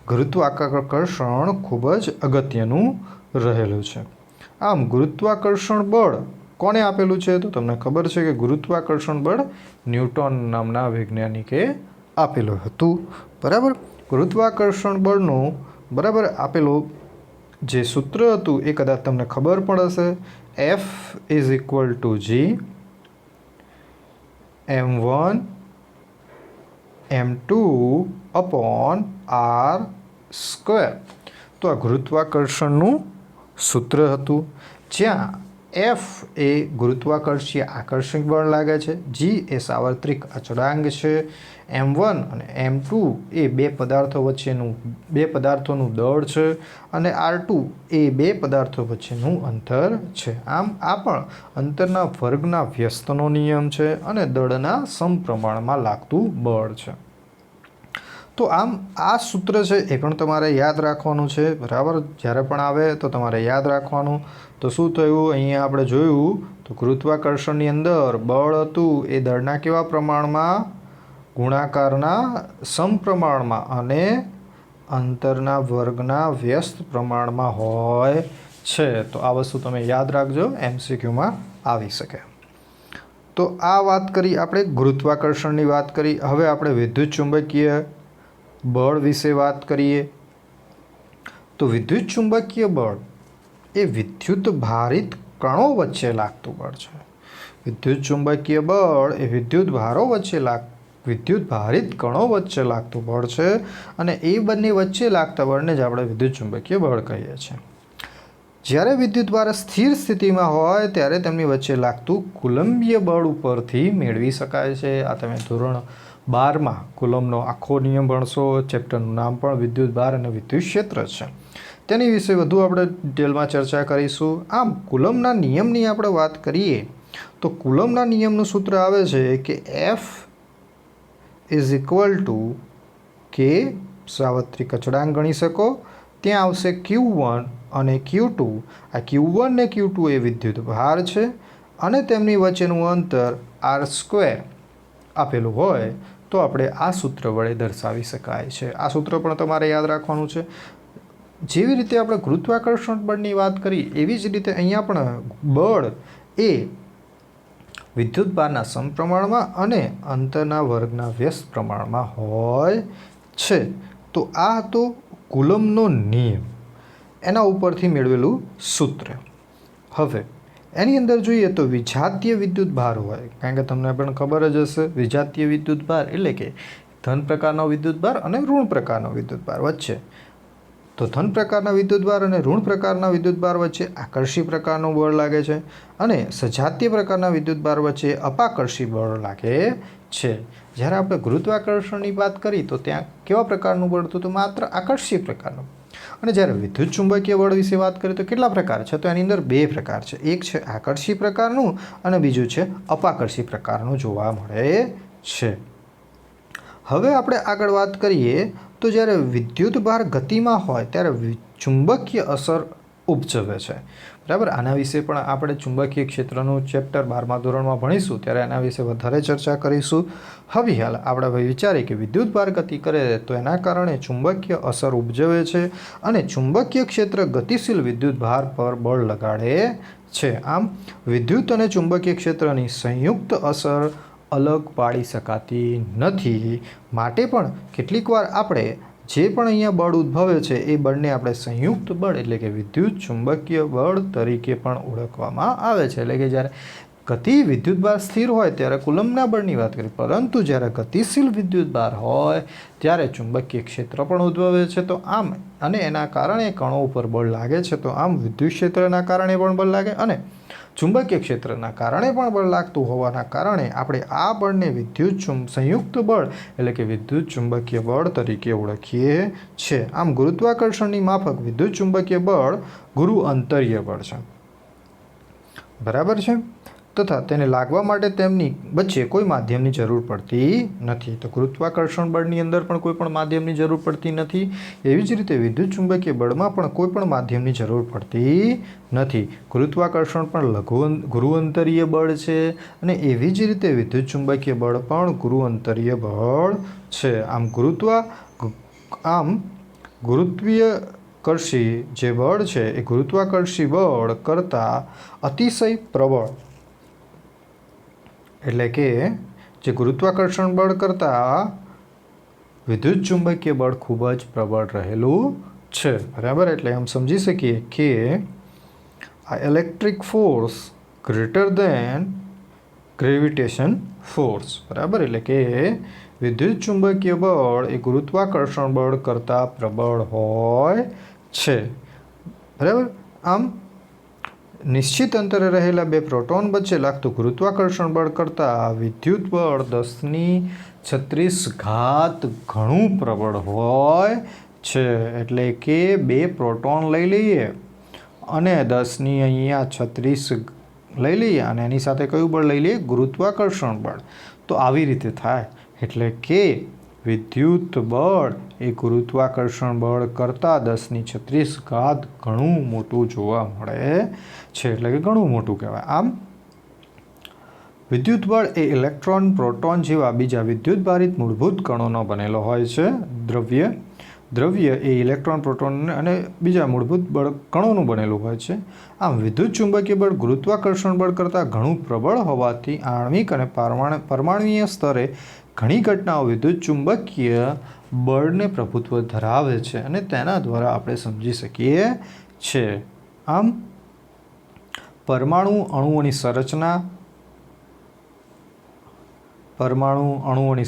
ગુરુત્વાકર્ષણ ખૂબ જ અગત્યનું રહેલું છે. આમ ગુરુત્વાકર્ષણ બળ કોને આપેલું છે? તો તમને ખબર છે કે ગુરુત્વાકર્ષણ બળ ન્યૂટન નામના વૈજ્ઞાનિકે આપેલું હતું. બરાબર. ગુરુત્વાકર્ષણ બળનું બરાબર આપેલું જે સૂત્ર હતું એ કદાચ તમને ખબર પણ હશે. F=g m1 m2 upon r². તો આ ગુરુત્વાકર્ષણનું સૂત્ર હતું, જ્યાં F એ ગુરુત્વાકર્ષીય આકર્ષક બળ લાગે છે, g એ સાર્વત્રિક અચળાંક છે, m1 અને m2 એ બે પદાર્થોનું દળ છે અને r2 એ બે પદાર્થો વચ્ચેનું અંતર છે. આમ આ પણ અંતરના વર્ગના વ્યસ્તનો નિયમ છે અને દળના સમપ્રમાણમાં લાગતું બળ છે. તો આમ આ સૂત્ર છે એ પણ તમારે યાદ રાખવાનું છે. બરાબર. જ્યારે પણ આવે તો તમારે યાદ રાખવાનું. તો શું થયું? અહીંયા આપણે જોયું તો ગુરુત્વાકર્ષણની અંદર બળ હતું એ દળના કેવા પ્રમાણમાં? ગુણાકારના સમપ્રમાણમાં અને અંતરના વર્ગના વ્યસ્ત પ્રમાણમાં હોય છે. તો આ વસ્તુ તમે યાદ રાખજો, MCQમાં આવી શકે. તો આ વાત કરી આપણે ગુરુત્વાકર્ષણની વાત કરી. હવે આપણે વિદ્યુત ચુંબકીય બળ વિશે વાત કરીએ. તો વિદ્યુત ચુંબકીય બળ એ વિદ્યુત ભારિત કણો વચ્ચે લાગતું બળ છે. વિદ્યુત ચુંબકીય બળ એ વિદ્યુત ભારિત કણો વચ્ચે લાગતું બળ છે અને એ બંને વચ્ચે લાગતા બળને જ આપણે વિદ્યુત ચુંબકીય બળ કહીએ છીએ. જ્યારે વિદ્યુતભાર સ્થિર સ્થિતિમાં હોય ત્યારે તેમની વચ્ચે લાગતું કુલંબીય બળ ઉપરથી મેળવી શકાય છે. આ તમે ધોરણ 12માં કુલમનો આખો નિયમ ભણશો. ચેપ્ટરનું નામ પણ વિદ્યુતભાર અને વિદ્યુત ક્ષેત્ર છે. તેની વિશે વધુ આપણે ડિટેલમાં ચર્ચા કરીશું. આમ કુલમના નિયમની આપણે વાત કરીએ તો કુલમના નિયમનું સૂત્ર આવે છે કે F=k સાર્વત્રિક અચળાંક ગણી શકો. ત્યાં આવશે Q1 અને Q2. આ Q1 ને Q2 એ વિદ્યુત ભાર છે અને તેમની વચ્ચેનું અંતર r² આપેલું હોય તો આપણે આ સૂત્ર વડે દર્શાવી શકાય છે. આ સૂત્ર પણ તમારે યાદ રાખવાનું છે. જેવી રીતે આપણે ગુરુત્વાકર્ષણ બળની વાત કરી એવી જ રીતે અહીંયા પણ બળ એ વિદ્યુતભારના સમપ્રમાણમાં અને અંતરના વર્ગના વ્યસ્ત પ્રમાણમાં હોય છે. તો આ હતો કુલમનો નિયમ, એના ઉપરથી મેળવેલું સૂત્ર. હવે એની અંદર જોઈએ તો વિજાતીય વિદ્યુતભાર હોય, કારણ કે તમને પણ ખબર જ હશે વિજાતીય વિદ્યુતભાર એટલે કે ધન પ્રકારનો વિદ્યુતભાર અને ઋણ પ્રકારનો વિદ્યુતભાર વચ્ચે. તો ધન પ્રકારના વિદ્યુતભાર અને ઋણ પ્રકારના વિદ્યુતભાર વચ્ચે આકર્ષી પ્રકારનું બળ લાગે છે અને સજાતીય પ્રકારના વિદ્યુતભાર વચ્ચે અપાકર્ષી બળ લાગે છે. જ્યારે આપણે ગુરુત્વાકર્ષણની વાત કરી તો ત્યાં કેવા પ્રકારનું બળ હતું? તો માત્ર આકર્ષી પ્રકારનું. અને જ્યારે વિદ્યુત ચુંબકીય બળ વિશે વાત કરીએ તો કેટલા પ્રકાર છે? તો એની અંદર બે પ્રકાર છે. એક છે આકર્ષી પ્રકારનું અને બીજું છે અપાકર્ષી પ્રકારનું જોવા મળે છે. હવે આપણે આગળ વાત કરીએ તો જ્યારે વિદ્યુતભાર ગતિમાં હોય ત્યારે ચુંબકીય અસર ઉપજવે છે. બરાબર. આના વિશે પણ આપણે ચુંબકીય ક્ષેત્રનું ચેપ્ટર 12મા ધોરણમાં ભણીશું ત્યારે એના વિશે વધારે ચર્ચા કરીશું. હવે હાલ આપણે વિચારીએ કે વિદ્યુતભાર ગતિ કરે તો એના કારણે ચુંબકીય અસર ઉપજવે છે અને ચુંબકીય ક્ષેત્ર ગતિશીલ વિદ્યુતભાર પર બળ લગાડે છે. આમ વિદ્યુત અને ચુંબકીય ક્ષેત્રની સંયુક્ત અસર અલગ પાડી શકાતી નથી. માટે પણ કેટલીક વાર આપણે જે પણ અહીંયા બળ ઉદ્ભવે છે એ બળને આપણે સંયુક્ત બળ એટલે કે વિદ્યુત ચુંબકીય બળ તરીકે પણ ઓળખવામાં આવે છે. એટલે કે જ્યારે ગતિ વિદ્યુતભાર સ્થિર હોય ત્યારે કુલમ્બના બળની વાત કરી, પરંતુ જ્યારે ગતિશીલ વિદ્યુતભાર હોય ત્યારે ચુંબકીય ક્ષેત્ર પણ ઉદ્ભવે છે. તો આમ અને એના કારણે કણો ઉપર બળ લાગે છે. તો આમ વિદ્યુત ક્ષેત્રના કારણે પણ બળ લાગે અને ચુંબકીય ક્ષેત્રના કારણે પણ બળ લાગતું હોવાના કારણે આપણે આ બળને સંયુક્ત બળ એટલે કે વિદ્યુત ચુંબકીય બળ તરીકે ઓળખીએ છીએ. આમ ગુરુત્વાકર્ષણની માફક વિદ્યુત ચુંબકીય બળ ગુરુ અંતરીય બળ છે. બરાબર છે. તથા તેને લાગવા માટે તેમની વચ્ચે કોઈ માધ્યમની જરૂર પડતી નથી. તો ગુરુત્વાકર્ષણ બળની અંદર પણ કોઈ પણ માધ્યમની જરૂર પડતી નથી. એવી જ રીતે વિદ્યુત ચુંબકીય બળમાં પણ કોઈ પણ માધ્યમની જરૂર પડતી નથી. ગુરુત્વાકર્ષણ પણ ગુરુઅંતરીય બળ છે અને એવી જ રીતે વિદ્યુત ચુંબકીય બળ પણ ગુરુઅંતરીય બળ છે. આમ ગુરુત્વીયકર્ષી જે બળ છે એ ગુરુત્વાકર્ષી બળ કરતાં અતિશય પ્રબળ, એટલે કે જે ગુરુત્વાકર્ષણ બળ કરતાં વિદ્યુત ચુંબકીય બળ ખૂબ જ પ્રબળ રહેલું છે. બરાબર. એટલે એમ સમજી શકીએ કે આ electric force greater than gravitation force. બરાબર. એટલે કે વિદ્યુત ચુંબકીય બળ એ ગુરુત્વાકર્ષણ બળ કરતાં પ્રબળ હોય છે. બરાબર. આમ નિશ્ચિત અંતરે રહેલા બે પ્રોટોન વચ્ચે લાગતું ગુરુત્વાકર્ષણ બળ કરતાં વિદ્યુત બળ 10⁻36 ઘણું પ્રબળ હોય છે. એટલે કે બે પ્રોટોન લઈ લઈએ અને 10⁻36 લઈ લઈએ અને એની સાથે કયું બળ લઈ લઈએ? ગુરુત્વાકર્ષણ બળ. તો આવી રીતે થાય. એટલે કે વિદ્યુત બળ એ ગુરુત્વાકર્ષણ બળ કરતાં 10⁻36 ઘણું મોટું જોવા મળે છે. એટલે કે ઘણું મોટું કહેવાય. આમ વિદ્યુત બળ એ ઇલેક્ટ્રોન, પ્રોટોન જેવા બીજા વિદ્યુતભારિત મૂળભૂત કણોનો બનેલો હોય છે. દ્રવ્ય એ ઇલેક્ટ્રોન, પ્રોટોન અને બીજા મૂળભૂત બળ કણોનું બનેલું હોય છે. આમ વિદ્યુત ચુંબકીય બળ ગુરુત્વાકર્ષણ બળ કરતાં ઘણું પ્રબળ હોવાથી આણ્વિક અને પરમાણુીય સ્તરે ઘણી ઘટનાઓ વિદ્યુત ચુંબકીય બળને પ્રભુત્વ ધરાવે છે અને તેના દ્વારા આપણે સમજી શકીએ છીએ. આમ પરમાણુ અણુઓની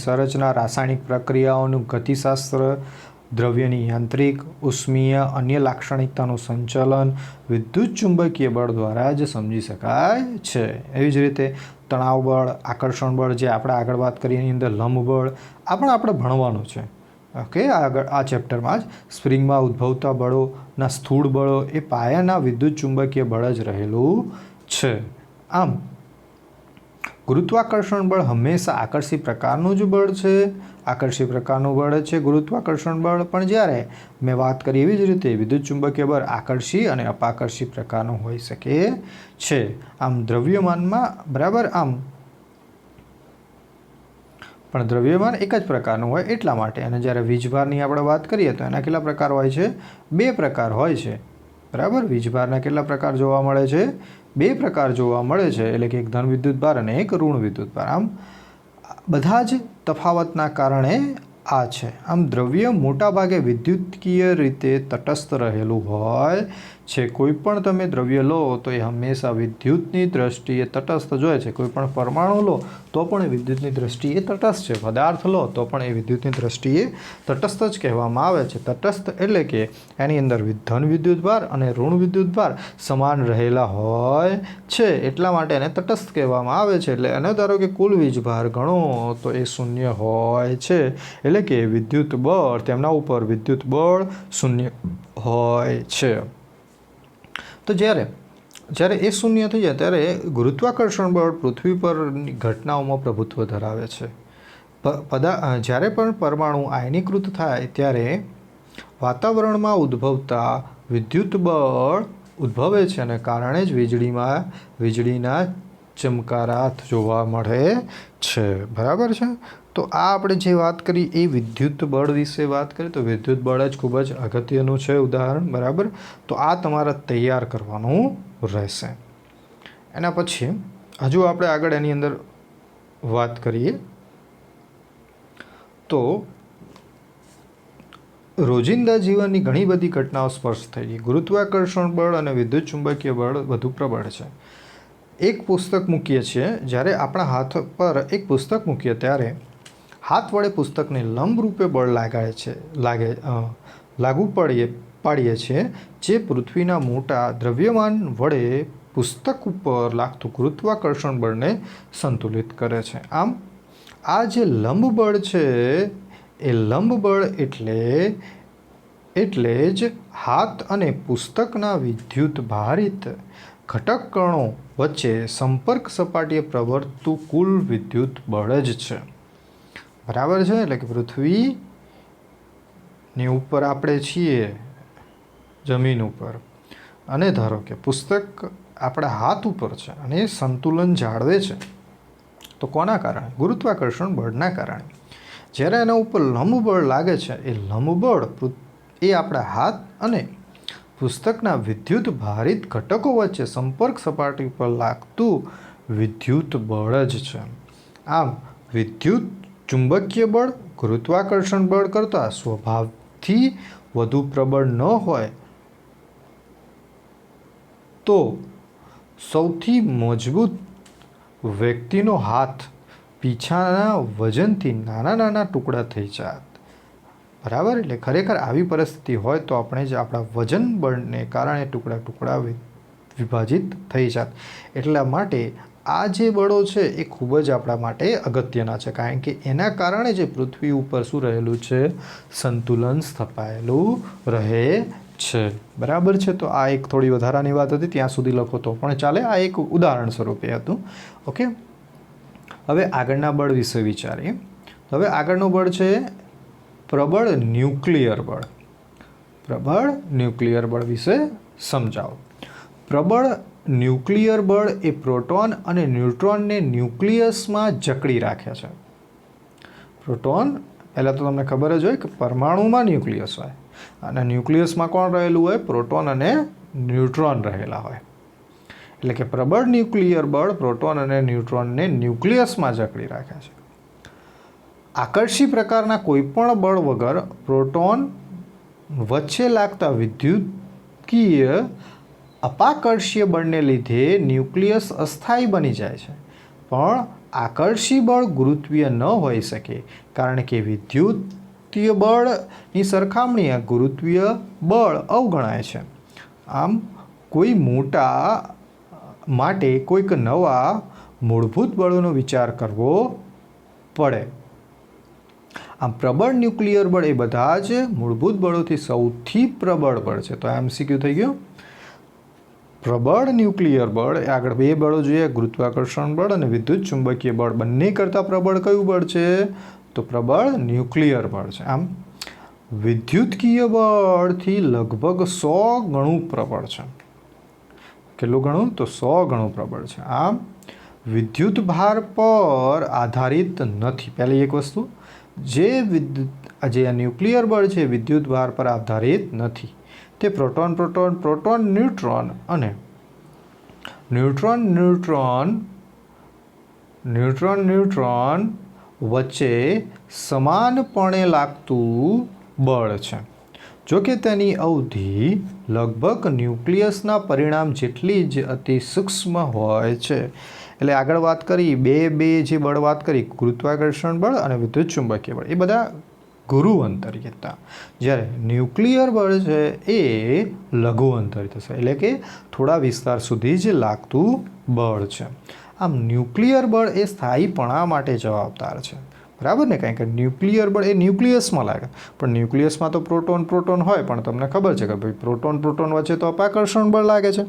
સંરચના, રાસાયણિક પ્રક્રિયાઓનું ગતિશાસ્ત્ર, દ્રવ્યની યાંત્રિક, ઉષ્મીય, અન્ય લાક્ષણિકતાનું સંચાલન વિદ્યુત ચુંબકીય બળ દ્વારા જ સમજી શકાય છે. એવી જ રીતે તણાવ બળ, આકર્ષણ બળ જે આપણે આગળ વાત કરી એની અંદર લંબ બળ આ પણ આપણે ભણવાનું છે. ઓકે. આગળ આ ચેપ્ટરમાં જ સ્પ્રિંગમાં ઉદ્ભવતા બળોના સ્થૂળ બળો એ પાયાના વિદ્યુત ચુંબકીય બળ જ રહેલું છે. આમ ગુરુત્વાકર્ષણ બળ હંમેશા આકર્ષી પ્રકારનું જ બળ છે. આકર્ષી પ્રકારનું બળ છે ગુરુત્વાકર્ષણ બળ. પણ જ્યારે મેં વાત કરી એવી જ રીતે વિદ્યુત ચુંબકીય બળ આકર્ષી અને અપાકર્ષી પ્રકારનું હોઈ શકે છે. આમ દ્રવ્યમાનમાં બરાબર પણ દ્રવ્યમાન એક જ પ્રકારનું હોય એટલા માટે. અને જ્યારે વીજભારની આપણે વાત કરીએ તો એના કેટલા પ્રકાર હોય છે? 2 પ્રકાર હોય છે. બરાબર. વીજભારના કેટલા પ્રકાર જોવા મળે છે? 2 પ્રકાર જોવા મળે છે. એટલે કે એક ધન વિદ્યુતભાર અને એક ઋણ વિદ્યુતભાર. આમ બધા જ તફાવતના કારણે આ છે. આમ દ્રવ્ય મોટાભાગે વિદ્યુતકીય રીતે તટસ્થ રહેલું હોય છે. કોઈ પણ તમે દ્રવ્ય લો તો એ હંમેશા વિદ્યુતની દ્રષ્ટિએ તટસ્થ જ હોય છે. કોઈ પણ પરમાણુ લો તો પણ એ વિદ્યુતની દ્રષ્ટિએ તટસ્થ છે. પદાર્થ લો તો પણ એ વિદ્યુતની દ્રષ્ટિએ તટસ્થ જ કહેવામાં આવે છે. તટસ્થ એટલે કે એની અંદર ધન વિદ્યુતભાર અને ઋણ વિદ્યુતભાર સમાન રહેલા હોય છે. એટલા માટે એને તટસ્થ કહેવામાં આવે છે. એટલે એને ધારો કે કુલ વીજભાર ગણો તો એ 0 હોય છે. એટલે કે વિદ્યુત બળ તેમના ઉપર વિદ્યુત બળ 0 હોય છે. તો જ્યારે એ 0 થઈ જાય ત્યારે ગુરુત્વાકર્ષણ બળ પૃથ્વી પરની ઘટનાઓમાં પ્રભુત્વ ધરાવે છે. જ્યારે પણ પરમાણુ આયનીકૃત થાય ત્યારે વાતાવરણમાં ઉદ્ભવતા વિદ્યુત બળ ઉદ્ભવે છે અને કારણે જ વીજળીના ચમકારા જોવા મળે છે. બરાબર છે. તો આ આપણે જે વાત કરી એ વિદ્યુત બળ વિશે વાત કરી. તો વિદ્યુત બળ જ ખૂબ જ અગત્યનું છે ઉદાહરણ. બરાબર. તો આ તમારે તૈયાર કરવાનું રહેશે. એના પછી હજુ આપણે આગળ એની અંદર વાત કરીએ તો રોજિંદા જીવનની ઘણી બધી ઘટનાઓ સ્પર્શ થઈ ગઈ. ગુરુત્વાકર્ષણ બળ અને વિદ્યુત ચુંબકીય બળ વધુ પ્રબળ છે. એક પુસ્તક મૂકીએ છીએ, જ્યારે આપણા હાથ પર એક પુસ્તક મૂકીએ ત્યારે હાથ વડે પુસ્તકને લંબ રૂપે બળ લાગુ પાડીએ છીએ, જે પૃથ્વીના મોટા દ્રવ્યમાન વડે પુસ્તક ઉપર લાગતું ગુરુત્વાકર્ષણ બળને સંતુલિત કરે છે. આમ આ જે લંબ બળ છે એ લંબ બળ એટલે જ હાથ અને પુસ્તકના વિદ્યુત ભારિત ઘટક કણો વચ્ચે સંપર્ક સપાટીએ પ્રવર્તતું કુલ વિદ્યુત બળ જ છે. બરાબર છે. એટલે કે પૃથ્વીની ઉપર આપણે છીએ જમીન ઉપર, અને ધારો કે પુસ્તક આપણા હાથ ઉપર છે અને એ સંતુલન જાળવે છે, તો કોના કારણે? ગુરુત્વાકર્ષણ બળના કારણે. જ્યારે એના ઉપર લંબ બળ લાગે છે, એ લંબ બળ એ આપણા હાથ અને પુસ્તકના વિદ્યુત ભારિત ઘટકો વચ્ચે સંપર્ક સપાટી પર લાગતું વિદ્યુત બળ જ છે. આમ વિદ્યુત ચુંબકીય બળ ગુરુત્વાકર્ષણ બળ કરતાં સ્વભાવથી વધુ પ્રબળ ન હોય તો સૌથી મજબૂત વ્યક્તિનો હાથ પીછાના વજનથી નાના નાના ટુકડા થઈ જાત. બરાબર. એટલે ખરેખર આવી પરિસ્થિતિ હોય તો આપણે જ આપણા વજન બળને કારણે ટુકડા ટુકડા વિભાજિત થઈ જાત. એટલા માટે આ જે બળો છે એ ખૂબ જ આપણા માટે અગત્યના છે, કારણ કે એના કારણે જે પૃથ્વી ઉપર શું રહેલું છે? સંતુલન સ્થપાયેલું રહે છે. બરાબર છે. તો આ એક થોડી વધારાની વાત હતી, ત્યાં સુધી લખો તો પણ ચાલે. આ એક ઉદાહરણ સ્વરૂપે હતું. ઓકે. હવે આગળના બળ વિશે વિચારીએ. હવે આગળનું બળ છે પ્રબળ ન્યુક્લિયર બળ. પ્રબળ ન્યુક્લિયર બળ વિશે સમજાવો. પ્રબળ ન્યુક્લિયર બળ એ પ્રોટોન અને ન્યુટ્રોનને ન્યુક્લિયસમાં જકડી રાખે છે. પ્રોટોન, પહેલાં તો તમને ખબર જ હોય કે પરમાણુમાં ન્યુક્લિયસ હોય, અને ન્યુક્લિયસમાં કોણ રહેલું હોય? પ્રોટોન અને ન્યુટ્રોન રહેલા હોય. એટલે કે પ્રબળ ન્યુક્લિયર બળ પ્રોટોન અને ન્યુટ્રોનને ન્યુક્લિયસમાં જકડી રાખે છે. આકર્ષી પ્રકારના કોઈપણ બળ વગર પ્રોટોન વચ્ચે લાગતા વિદ્યુતકીય અપાકર્ષીય બળને લીધે ન્યુક્લિયસ અસ્થાયી બની જાય છે. પણ આકર્ષી બળ ગુરુત્વીય ન હોઈ શકે, કારણ કે વિદ્યુતીય બળની સરખામણીએ ગુરુત્વીય બળ અવગણાય છે. આમ કોઈ મોટા માટે કોઈક નવા મૂળભૂત બળોનો વિચાર કરવો પડે. આમ પ્રબળ ન્યુક્લિયર બળ એ બધા જ મૂળભૂત બળોથી સૌથી પ્રબળ બળ છે. તો MCQ થઈ ગયો. પ્રબળ ન્યુક્લિયર બળ એ આગળ બે બળો જોઈએ, ગુરુત્વાકર્ષણ બળ અને વિદ્યુત ચુંબકીય બળ. બંને કરતાં પ્રબળ કયું બળ છે? તો પ્રબળ ન્યુક્લિયર બળ છે. આમ વિદ્યુતકીય બળથી લગભગ 100 ગણું પ્રબળ છે. કેટલું ગણું? તો 100 ગણું પ્રબળ છે. આમ વિદ્યુત ભાર પર આધારિત નથી. પહેલી એક વસ્તુ, જે ન્યુક્લિયર બળ છે વિદ્યુત ભાર પર આધારિત નથી. તે પ્રોટોન ન્યુટ્રોન અને ન્યુટ્રોન વચ્ચે સમાનપણે લાગતું બળ છે. જો કે તેની અવધિ લગભગ ન્યુક્લિયસના પરિણામ જેટલી જ અતિ સૂક્ષ્મ હોય છે. એટલે આગળ વાત કરી બે જે બળ વાત કરી, ગુરુત્વાકર્ષણ બળ અને વિદ્યુત ચુંબકીય બળ, એ બધા ગુરુ અંતરિત હતા. જ્યારે ન્યુક્લિયર બળ છે એ લઘુ અંતરિત થશે, એટલે કે થોડા વિસ્તાર સુધી જ લાગતું બળ છે. આમ ન્યુક્લિયર બળ એ સ્થાયીપણા માટે જવાબદાર છે. બરાબર ને? કારણ કે ન્યુક્લિયર બળ એ ન્યુક્લિયસમાં લાગે, પણ ન્યુક્લિયસમાં તો પ્રોટોન હોય, પણ તમને ખબર છે કે ભાઈ પ્રોટોન વચ્ચે તો અપાકર્ષણ બળ લાગે છે,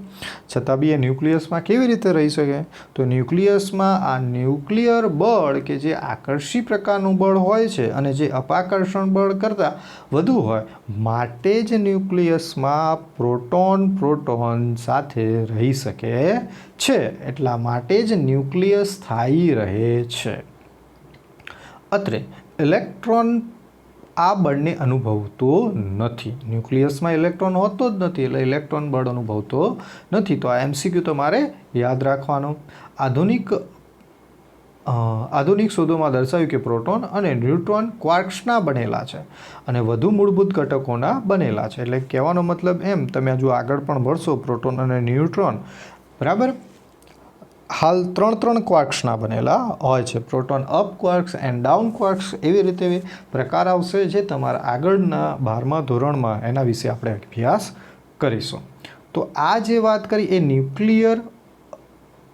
છતાં બી એ ન્યુક્લિયસમાં કેવી રીતે રહી શકે? તો ન્યુક્લિયસમાં આ ન્યુક્લિયર બળ કે જે આકર્ષી પ્રકારનું બળ હોય છે અને જે અપાકર્ષણ બળ કરતાં વધુ હોય, માટે જ ન્યુક્લિયસમાં પ્રોટોન સાથે રહી શકે છે. એટલા માટે જ ન્યુક્લિયસ સ્થાયી રહે છે. અત્રે ઇલેક્ટ્રોન આ બળને અનુભવતો નથી. ન્યુક્લિયસમાં ઇલેક્ટ્રોન હોતો જ નથી, એટલે ઇલેક્ટ્રોન બળ અનુભવતો નથી. તો આ MCQ તમારે યાદ રાખવાનું. આધુનિક શોધોમાં દર્શાવ્યું કે પ્રોટોન અને ન્યુટ્રોન ક્વાર્ક્સના બનેલા છે અને વધુ મૂળભૂત ઘટકોના બનેલા છે. એટલે કહેવાનો મતલબ એમ, તમે હજુ આગળ પણ ભણશો પ્રોટોન અને ન્યુટ્રોન, બરાબર, હાલ 3 ક્વાર્ક્સના બનેલા હોય છે. Proton up quarks and down quarks એવી રીતે પ્રકાર આવશે જે તમારા આગળના 12મા ધોરણમાં એના વિશે આપણે અભ્યાસ કરીશું. તો આ જે વાત કરી એ ન્યુક્લિયર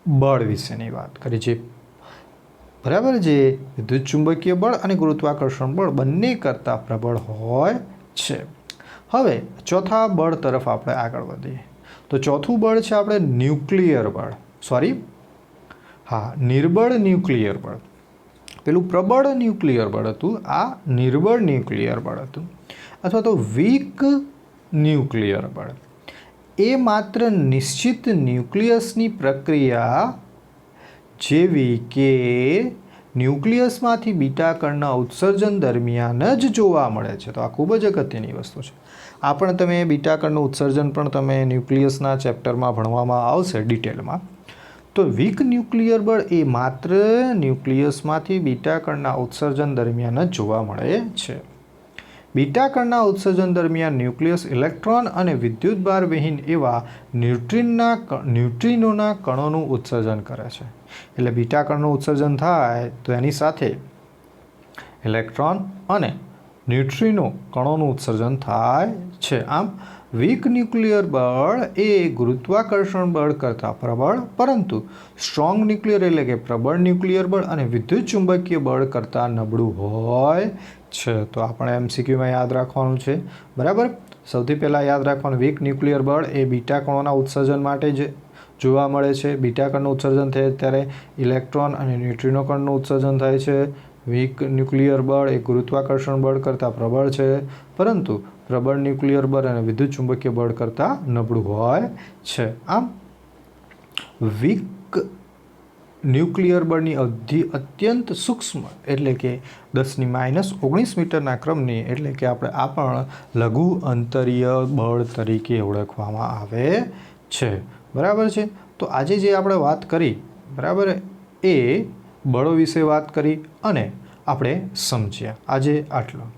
બળ વિશેની વાત કરી, જે બરાબર જે વિદ્યુત ચુંબકીય બળ અને ગુરુત્વાકર્ષણ બળ બંને કરતાં પ્રબળ હોય છે. હવે ચોથા બળ તરફ આપણે આગળ વધીએ. તો ચોથું બળ છે આપણે ન્યુક્લિયર બળ, નિર્બળ ન્યુક્લિયર બળ. પેલું પ્રબળ ન્યુક્લિયર બળ હતું, આ નિર્બળ ન્યુક્લિયર બળ હતું, અથવા તો વીક ન્યુક્લિયર બળ. એ માત્ર નિશ્ચિત ન્યુક્લિયસની પ્રક્રિયા જેવી કે ન્યુક્લિયસમાંથી બીટા કણના ઉત્સર્જન દરમિયાન જ જોવા મળે છે. તો આ ખૂબ જ અગત્યની વસ્તુ છે. આ પણ તમે બીટા કણનું ઉત્સર્જન પણ તમે ન્યુક્લિયસના ચેપ્ટરમાં ભણવામાં આવશે ડિટેલમાં. તો વીક ન્યુક્લિયર બળ એ માત્ર ન્યુક્લિયસમાંથી બીટા કણના ઉત્સર્જન દરમિયાન જ જોવા મળે છે. બીટા કણના ઉત્સર્જન દરમિયાન ન્યુક્લિયસ ઇલેક્ટ્રોન અને વિદ્યુતભાર વિહીન એવા ન્યુટ્રિનોના કણોનું ઉત્સર્જન કરે છે. એટલે બીટા કણનું ઉત્સર્જન થાય તો એની સાથે ઇલેક્ટ્રોન અને ન્યુટ્રિનો કણોનું ઉત્સર્જન થાય છે. આમ વીક ન્યુક્લિયર બળ એ ગુરુત્વાકર્ષણ બળ કરતાં પ્રબળ, પરંતુ સ્ટ્રોંગ ન્યુક્લિયર એટલે કે પ્રબળ ન્યુક્લિયર બળ અને વિદ્યુત ચુંબકીય બળ કરતાં નબળું હોય છે. તો આપણે MCQમાં યાદ રાખવાનું છે. બરાબર, સૌથી પહેલાં યાદ રાખવાનું, વીક ન્યુક્લિયર બળ એ બીટા કણોના ઉત્સર્જન માટે જ જોવા મળે છે. બીટા કણનું ઉત્સર્જન થાય ત્યારે ઇલેક્ટ્રોન અને ન્યુટ્રિનો કણનું ઉત્સર્જન થાય છે. વીક ન્યુક્લિયર બળ એ ગુરુત્વાકર્ષણ બળ કરતાં પ્રબળ છે, પરંતુ પ્રબળ ન્યુક્લિયર બળ અને વિદ્યુત ચુંબકીય બળ કરતાં નબળું હોય છે. આમ વીક ન્યુક્લિયર બળની અવધિ અત્યંત સૂક્ષ્મ એટલે કે 10⁻⁹ મીટરના ક્રમની, એટલે કે આ પણ લઘુ અંતરીય બળ તરીકે ઓળખવામાં આવે છે. બરાબર છે. તો આજે જે આપણે વાત કરી, બરાબર, એ બળો વિશે વાત કરી અને આપણે સમજ્યા. આજે આટલું.